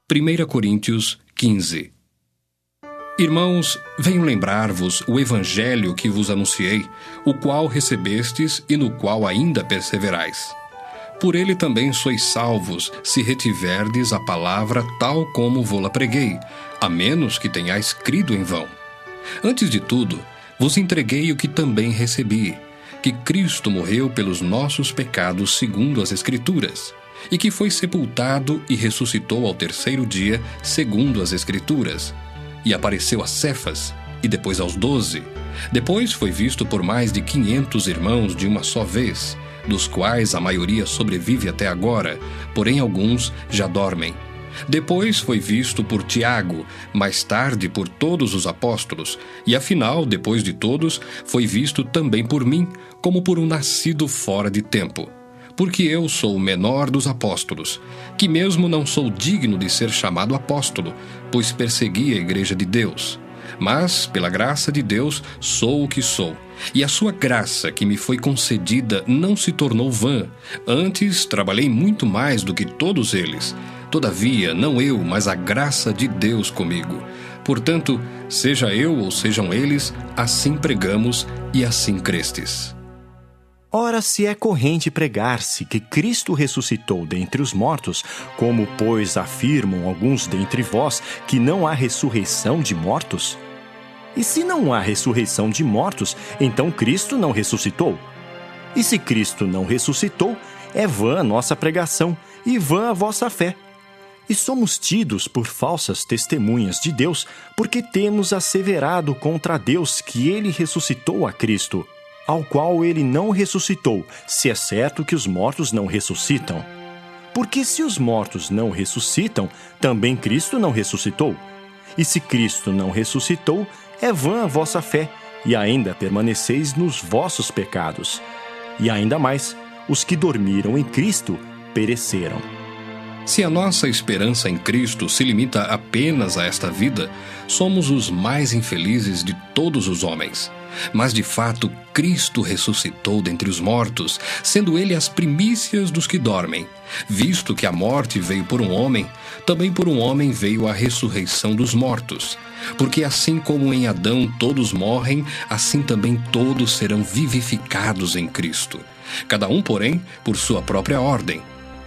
1 Coríntios 15. Irmãos, venho lembrar-vos o evangelho que vos anunciei, o qual recebestes e no qual ainda perseverais. Por ele também sois salvos, se retiverdes a palavra tal como vo-la preguei, a menos que tenhais crido em vão. Antes de tudo, vos entreguei o que também recebi, que Cristo morreu pelos nossos pecados segundo as Escrituras, e que foi sepultado e ressuscitou ao terceiro dia segundo as Escrituras, e apareceu a Cefas, e depois aos 12. Depois foi visto por mais de 500 irmãos de uma só vez, dos quais a maioria sobrevive até agora, porém alguns já dormem. Depois foi visto por Tiago, mais tarde por todos os apóstolos, e afinal, depois de todos, foi visto também por mim, como por um nascido fora de tempo. Porque eu sou o menor dos apóstolos, que mesmo não sou digno de ser chamado apóstolo, pois persegui a igreja de Deus. Mas, pela graça de Deus, sou o que sou. E a sua graça que me foi concedida não se tornou vã. Antes, trabalhei muito mais do que todos eles. Todavia, não eu, mas a graça de Deus comigo. Portanto, seja eu ou sejam eles, assim pregamos e assim crestes. Ora, se é corrente pregar-se que Cristo ressuscitou dentre os mortos, como, pois, afirmam alguns dentre vós que não há ressurreição de mortos? E se não há ressurreição de mortos, então Cristo não ressuscitou? E se Cristo não ressuscitou, é vã a nossa pregação e vã a vossa fé. E somos tidos por falsas testemunhas de Deus, porque temos asseverado contra Deus que ele ressuscitou a Cristo, ao qual ele não ressuscitou, se é certo que os mortos não ressuscitam. Porque se os mortos não ressuscitam, também Cristo não ressuscitou. E se Cristo não ressuscitou, é vã a vossa fé, e ainda permaneceis nos vossos pecados. E ainda mais, os que dormiram em Cristo pereceram. Se a nossa esperança em Cristo se limita apenas a esta vida, somos os mais infelizes de todos os homens. Mas, de fato, Cristo ressuscitou dentre os mortos, sendo ele as primícias dos que dormem. Visto que a morte veio por um homem, também por um homem veio a ressurreição dos mortos. Porque assim como em Adão todos morrem, assim também todos serão vivificados em Cristo. Cada um, porém, por sua própria ordem.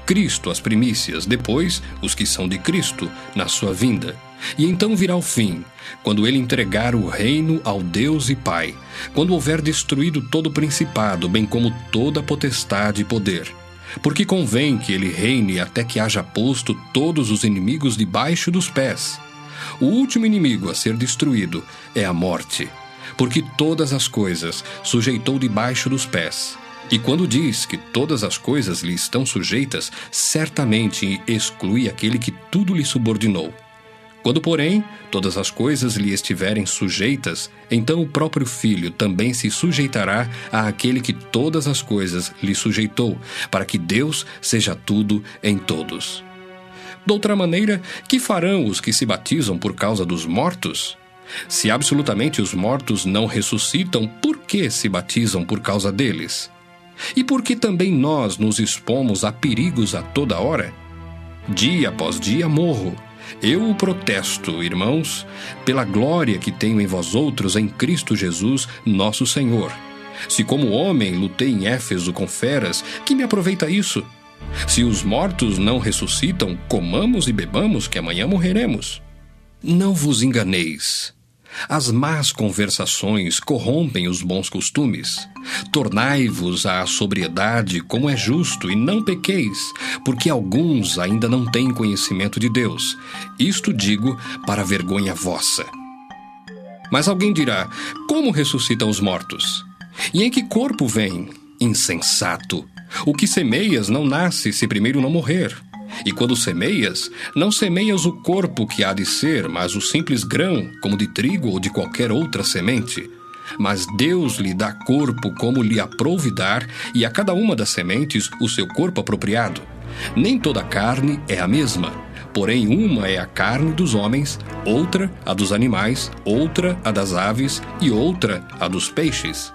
Cristo as primícias, depois os que são de Cristo, na sua vinda. E então virá o fim, quando ele entregar o reino ao Deus e Pai, quando houver destruído todo o principado, bem como toda potestade e poder. Porque convém que ele reine até que haja posto todos os inimigos debaixo dos pés. O último inimigo a ser destruído é a morte, porque todas as coisas sujeitou debaixo dos pés. E quando diz que todas as coisas lhe estão sujeitas, certamente exclui aquele que tudo lhe subordinou. Quando, porém, todas as coisas lhe estiverem sujeitas, então o próprio Filho também se sujeitará àquele que todas as coisas lhe sujeitou, para que Deus seja tudo em todos. De outra maneira, que farão os que se batizam por causa dos mortos? Se absolutamente os mortos não ressuscitam, por que se batizam por causa deles? E por que também nós nos expomos a perigos a toda hora? Dia após dia morro. Eu o protesto, irmãos, pela glória que tenho em vós outros em Cristo Jesus, nosso Senhor. Se como homem lutei em Éfeso com feras, que me aproveita isso? Se os mortos não ressuscitam, comamos e bebamos, que amanhã morreremos. Não vos enganeis. As más conversações corrompem os bons costumes. Tornai-vos à sobriedade como é justo e não pequeis, porque alguns ainda não têm conhecimento de Deus. Isto digo para vergonha vossa. Mas alguém dirá, como ressuscitam os mortos? E em que corpo vêm? Insensato! O que semeias não nasce se primeiro não morrer. E quando semeias, não semeias o corpo que há de ser, mas o simples grão, como de trigo ou de qualquer outra semente. Mas Deus lhe dá corpo como lhe aprouve dar, e a cada uma das sementes o seu corpo apropriado. Nem toda carne é a mesma, porém uma é a carne dos homens, outra a dos animais, outra a das aves e outra a dos peixes.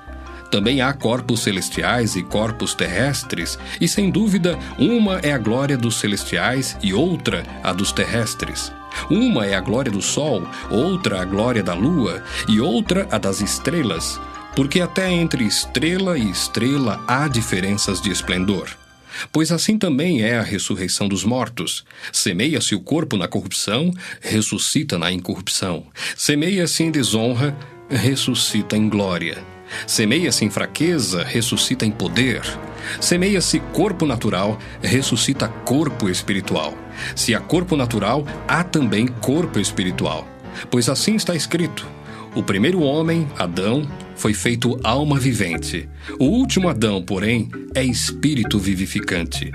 Também há corpos celestiais e corpos terrestres, e sem dúvida, uma é a glória dos celestiais e outra a dos terrestres. Uma é a glória do sol, outra a glória da lua, e outra a das estrelas, porque até entre estrela e estrela há diferenças de esplendor. Pois assim também é a ressurreição dos mortos. Semeia-se o corpo na corrupção, ressuscita na incorrupção. Semeia-se em desonra, ressuscita em glória. Semeia-se em fraqueza, ressuscita em poder. Semeia-se corpo natural, ressuscita corpo espiritual. Se há corpo natural, há também corpo espiritual. Pois assim está escrito: o primeiro homem, Adão, foi feito alma vivente. O último Adão, porém, é espírito vivificante.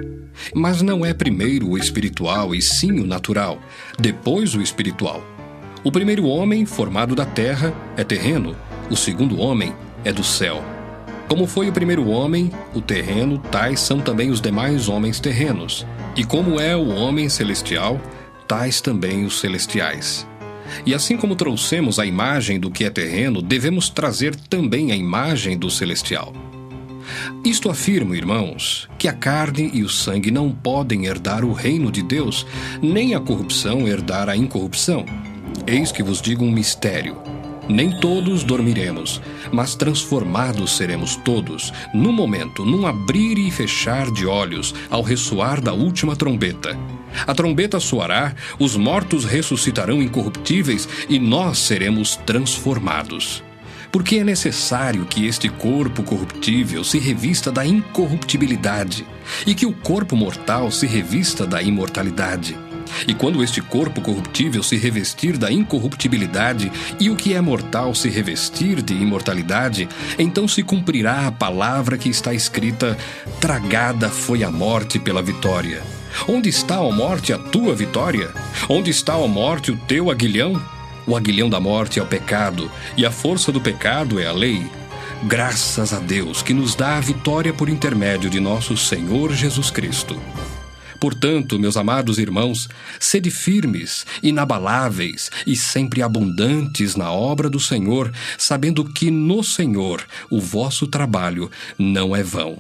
Mas não é primeiro o espiritual e sim o natural, depois o espiritual. O primeiro homem, formado da terra, é terreno. O segundo homem é do céu. Como foi o primeiro homem, o terreno, tais são também os demais homens terrenos. E como é o homem celestial, tais também os celestiais. E assim como trouxemos a imagem do que é terreno, devemos trazer também a imagem do celestial. Isto afirmo, irmãos, que a carne e o sangue não podem herdar o reino de Deus, nem a corrupção herdar a incorrupção. Eis que vos digo um mistério. Nem todos dormiremos, mas transformados seremos todos, num momento, num abrir e fechar de olhos, ao ressoar da última trombeta. A trombeta soará, os mortos ressuscitarão incorruptíveis e nós seremos transformados. Porque é necessário que este corpo corruptível se revista da incorruptibilidade e que o corpo mortal se revista da imortalidade. E quando este corpo corruptível se revestir da incorruptibilidade e o que é mortal se revestir de imortalidade, então se cumprirá a palavra que está escrita: tragada foi a morte pela vitória. Onde está, ó morte, a tua vitória? Onde está, ó morte, o teu aguilhão? O aguilhão da morte é o pecado, e a força do pecado é a lei. Graças a Deus que nos dá a vitória por intermédio de nosso Senhor Jesus Cristo. Portanto, meus amados irmãos, sede firmes, inabaláveis e sempre abundantes na obra do Senhor, sabendo que no Senhor o vosso trabalho não é vão.